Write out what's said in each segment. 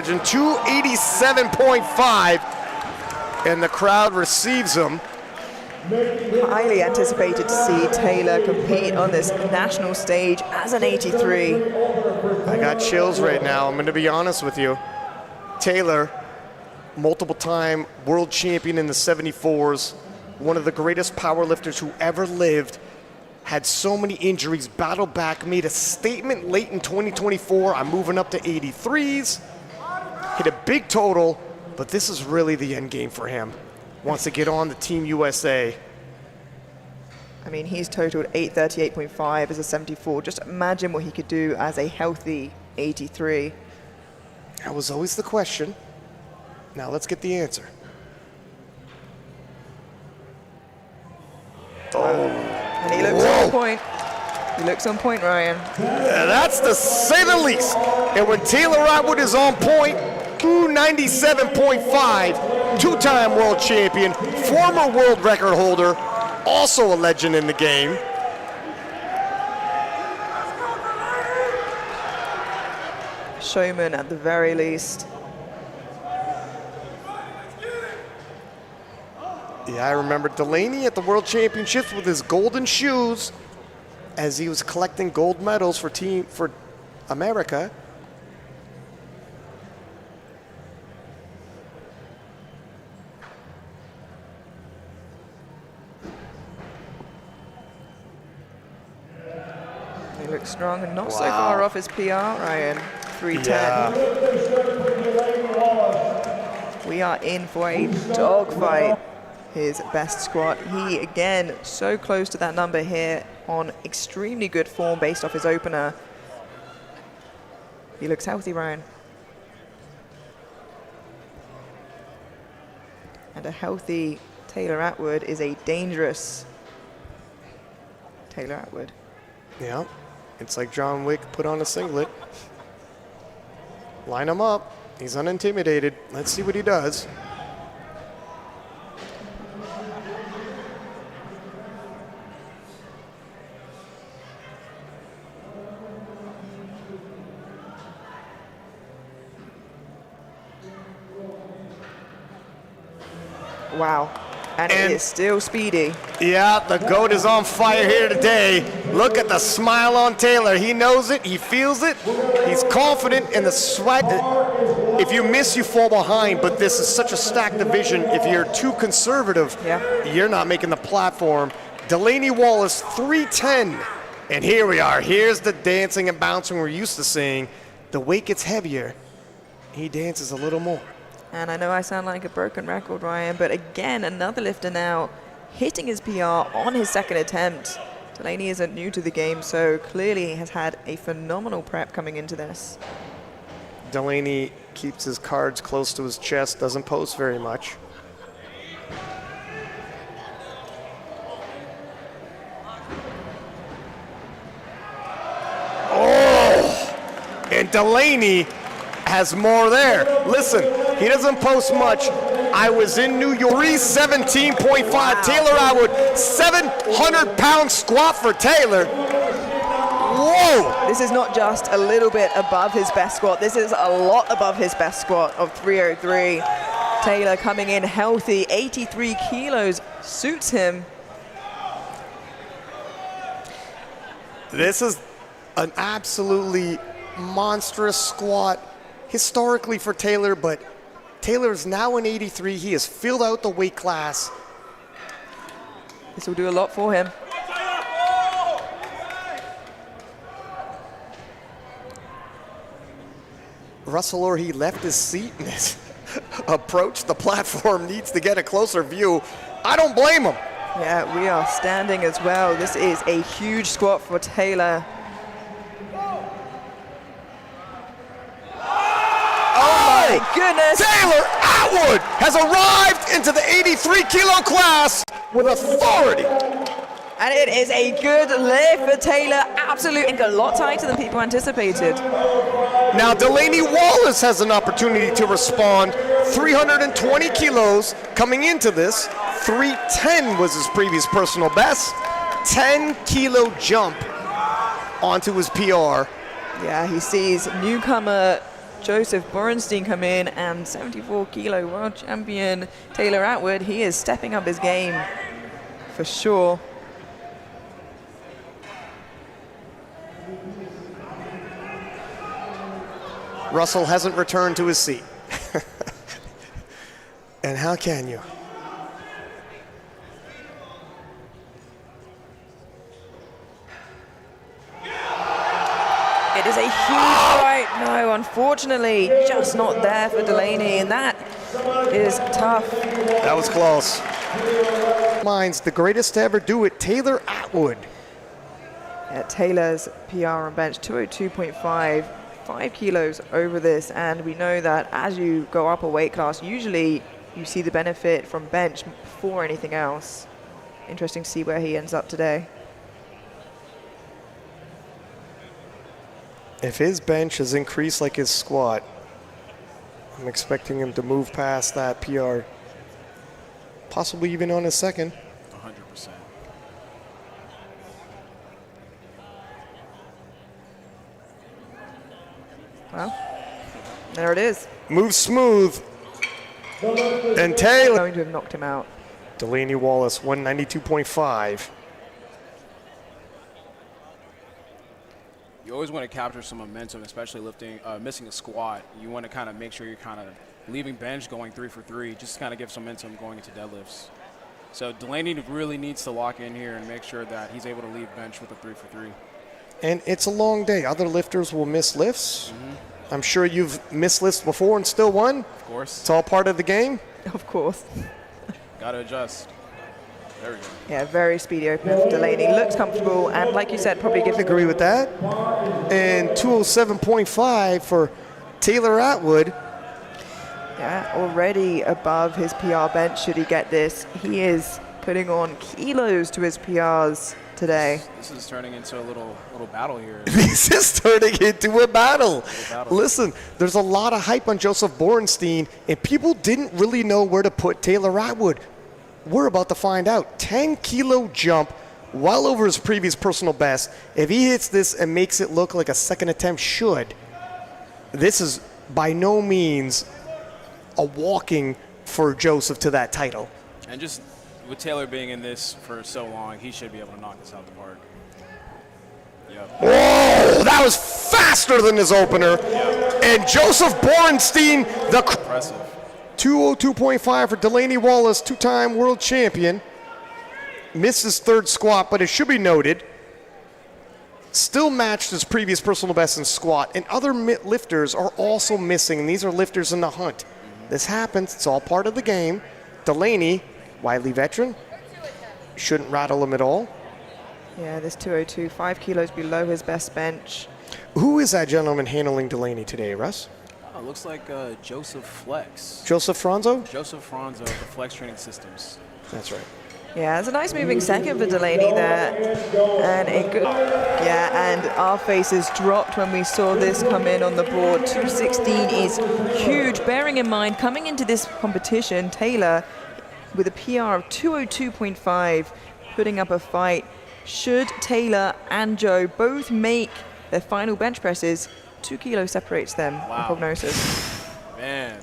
287.5, and the crowd receives him. Highly anticipated to see Taylor compete on this national stage as an 83. I got chills right now, I'm gonna be honest with you. Taylor, multiple time world champion in the 74s, one of the greatest powerlifters who ever lived, had so many injuries, battled back, made a statement late in 2024, I'm moving up to 83s, hit a big total, but this is really the end game for him. Wants to get on the Team USA. I mean, he's totaled 838.5 as a 74. Just imagine what he could do as a healthy 83. That was always the question. Now let's get the answer. Oh. And he looks on point. He looks on point, Ryan. That's to say the least. And when Taylor Atwood is on point, 297.5, two-time world champion, former world record holder, also a legend in the game. Showman at the very least. Yeah, I remember Delaney at the World Championships with his golden shoes as he was collecting gold medals for America. He looks strong and not so far off his PR, Ryan. 310. Yeah. We are in for a dogfight. His best squat. He, again, so close to that number here on extremely good form based off his opener. He looks healthy, Ryan. And a healthy Taylor Atwood is a dangerous Taylor Atwood. Yeah, it's like John Wick put on a singlet. Line him up. He's unintimidated. Let's see what he does. Wow. And it is still speedy. Yeah, the GOAT is on fire here today. Look at the smile on Taylor. He knows it, he feels it, he's confident, and the sweat. If you miss, you fall behind, but this is such a stacked division. If you're too conservative, you're not making the platform. Delaney Wallace, 310. And here we are. Here's the dancing and bouncing we're used to seeing. The weight gets heavier. He dances a little more. And I know I sound like a broken record, Ryan, but again, another lifter now hitting his PR on his second attempt. Delaney isn't new to the game, so clearly has had a phenomenal prep coming into this. Delaney keeps his cards close to his chest, doesn't post very much. Oh! And Delaney has more there. Listen, he doesn't post much. I was in New York, 317.5. Wow. Taylor Atwood, 700-pound squat for Taylor. Whoa! This is not just a little bit above his best squat. This is a lot above his best squat of 303. Taylor coming in healthy, 83 kilos, suits him. This is an absolutely monstrous squat historically for Taylor, but Taylor is now in 83. He has filled out the weight class. This will do a lot for him. Russell, or he left his seat and his approach the platform, needs to get a closer view. I don't blame him. Yeah, we are standing as well. This is a huge squat for Taylor. Oh my goodness! Taylor Atwood has arrived into the 83-kilo class with authority. And it is a good lift for Taylor. Absolutely a lot tighter than people anticipated. Now Delaney Wallace has an opportunity to respond. 320 kilos coming into this. 310 was his previous personal best. 10-kilo jump onto his PR. Yeah, he sees newcomer Joseph Borenstein come in, and 74 kilo world champion Taylor Atwood, he is stepping up his game for sure. Russell hasn't returned to his seat. And how can you? It is a huge fight. No, unfortunately, just not there for Delaney, and that is tough. That was close. Mine's the greatest to ever do it, Taylor Atwood. Yeah, Taylor's PR on bench, 202.5, 5 kilos over this, and we know that as you go up a weight class, usually you see the benefit from bench before anything else. Interesting to see where he ends up today. If his bench has increased like his squat, I'm expecting him to move past that PR, possibly even on his second. 100%. Well, there it is. Move smooth. And Taylor. Going to have knocked him out. Delaney Wallace, 192.5. You always want to capture some momentum, especially lifting, missing a squat. You want to kind of make sure you're kind of leaving bench going 3 for 3, just to kind of give some momentum going into deadlifts. So Delaney really needs to lock in here and make sure that he's able to leave bench with a 3 for 3. And it's a long day. Other lifters will miss lifts. I'm sure you've missed lifts before and still won. Of course. It's all part of the game. Of course. Got to adjust. There we go. Yeah, very speedy opener for Delaney. Looks comfortable, and like you said, probably gives I agree with that. And 207.5 for Taylor Atwood. Yeah, already above his PR bench should he get this. He is putting on kilos to his PRs today. This is turning into a little battle here. This is turning into a battle. Listen, there's a lot of hype on Joseph Borenstein, and people didn't really know where to put Taylor Atwood. We're about to find out. 10-kilo jump, well over his previous personal best. If he hits this and makes it look like a second attempt should, this is by no means a walking for Joseph to that title. And just with Taylor being in this for so long, he should be able to knock this out the park. Yep. Whoa, that was faster than his opener. Yep. And Joseph Borenstein, the Impressive. 202.5 for Delaney Wallace, two-time world champion. Missed his third squat, but it should be noted, still matched his previous personal best in squat. And other lifters are also missing, and these are lifters in the hunt. This happens. It's all part of the game. Delaney, widely veteran, shouldn't rattle him at all. Yeah, this 202, 5 kilos below his best bench. Who is that gentleman handling Delaney today, Russ? Oh, looks like Joseph Flex. Joseph Franzo? Joseph Franzo of the Flex Training Systems. That's right. Yeah, it's a nice moving second for Delaney there. And a good, yeah, and our faces dropped when we saw this come in on the board. 216 is huge, bearing in mind, coming into this competition, Taylor, with a PR of 202.5, putting up a fight. Should Taylor and Joe both make their final bench presses, 2 kilos separates them in prognosis. Man.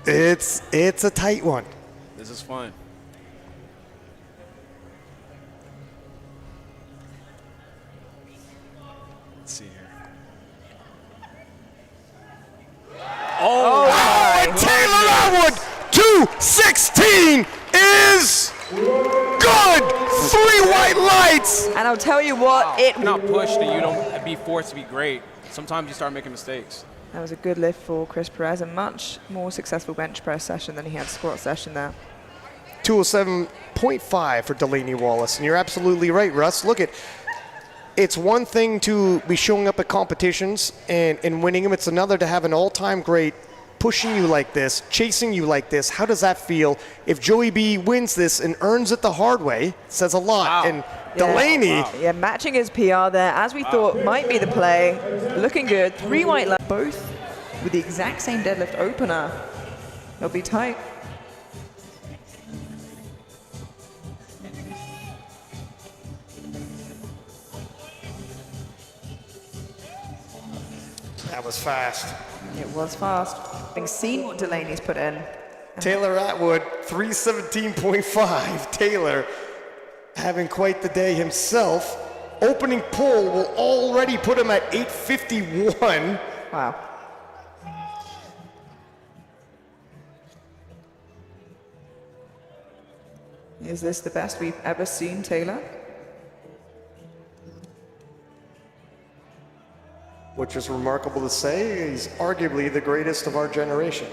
It's a tight one. This is fun. Let's see here. Oh my. Taylor Atwood, 216 is good. 3 white lights. And I'll tell you what, You're not pushed and you don't be forced to be great. Sometimes you start making mistakes. that was a good lift for Chris Perez, a much more successful bench press session than he had squat session there. 207.5 for Delaney Wallace. And you're absolutely right, Russ. Look, it's one thing to be showing up at competitions and winning them. It's another to have an all-time great pushing you like this, chasing you like this. How does that feel? If Joey B wins this and earns it the hard way, it says a lot. Wow. And Delaney. Yeah, matching his PR there, as we thought might be the play. Looking good. 3 white lines, both with the exact same deadlift opener. They'll be tight. That was fast. It was fast. Having seen what Delaney's put in. Taylor Atwood, 317.5. Taylor having quite the day himself. Opening pull will already put him at 851. Wow. Is this the best we've ever seen Taylor? Which is remarkable to say. He's arguably the greatest of our generation.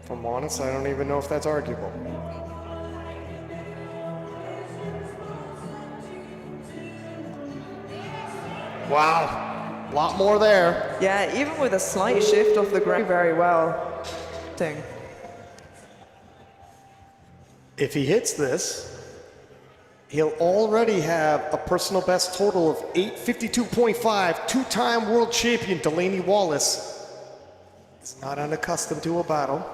If I'm honest, I don't even know if that's arguable. Wow, a lot more there. Yeah, even with a slight shift off the ground, very well. Ding. If he hits this, he'll already have a personal best total of 852.5. Two-time world champion Delaney Wallace is not unaccustomed to a battle.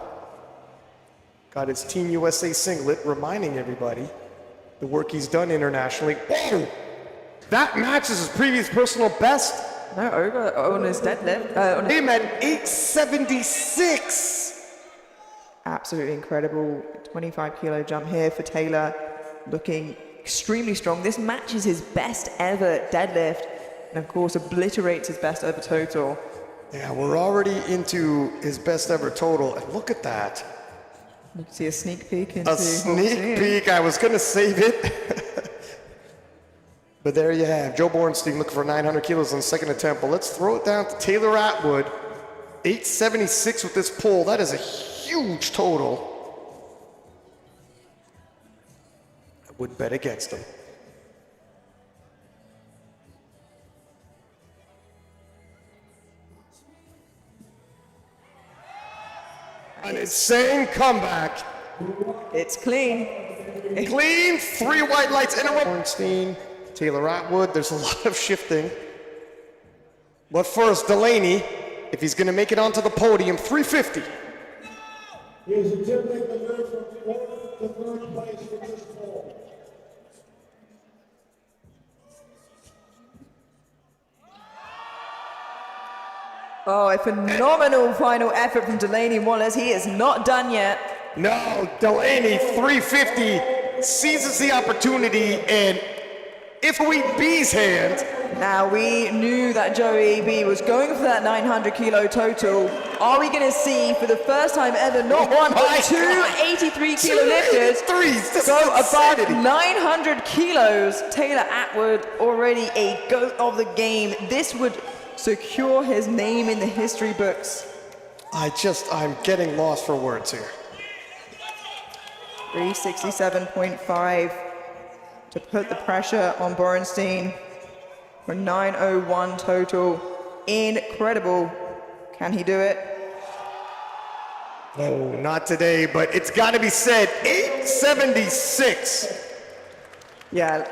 Got his Team USA singlet, reminding everybody the work he's done internationally. Whoa! That matches his previous personal best. No, over on his deadlift. Him at 876. Absolutely incredible 25 kilo jump here for Taylor, looking extremely strong. This matches his best ever deadlift, and of course obliterates his best ever total. Yeah, we're already into his best ever total, and look at that. You can see a sneak peek into A sneak peek, I was gonna save it. But there you have Joe Bornstein looking for 900 kilos on the second attempt. But let's throw it down to Taylor Atwood, 876 with this pull. That is a huge total. I would bet against him. An insane comeback. It's clean. Clean, 3 white lights in a row. Bornstein, Taylor Atwood, there's a lot of shifting. But first, Delaney, if he's gonna make it onto the podium, 350. He is attempting to move from fourth to third place with this ball. Oh, a phenomenal final effort from Delaney Wallace. He is not done yet. No, Delaney, 350, seizes the opportunity, and if we B's hand, Now, we knew that Joey B was going for that 900 kilo total. Are we going to see, for the first time ever, not one, but two 83 kilo lifters go above 900 kilos? Taylor Atwood, already a GOAT of the game. This would secure his name in the history books. I'm getting lost for words here. 367.5 to put the pressure on Borenstein for 901 total. Incredible. Can he do it? No, not today, but it's got to be said, 876. Yeah,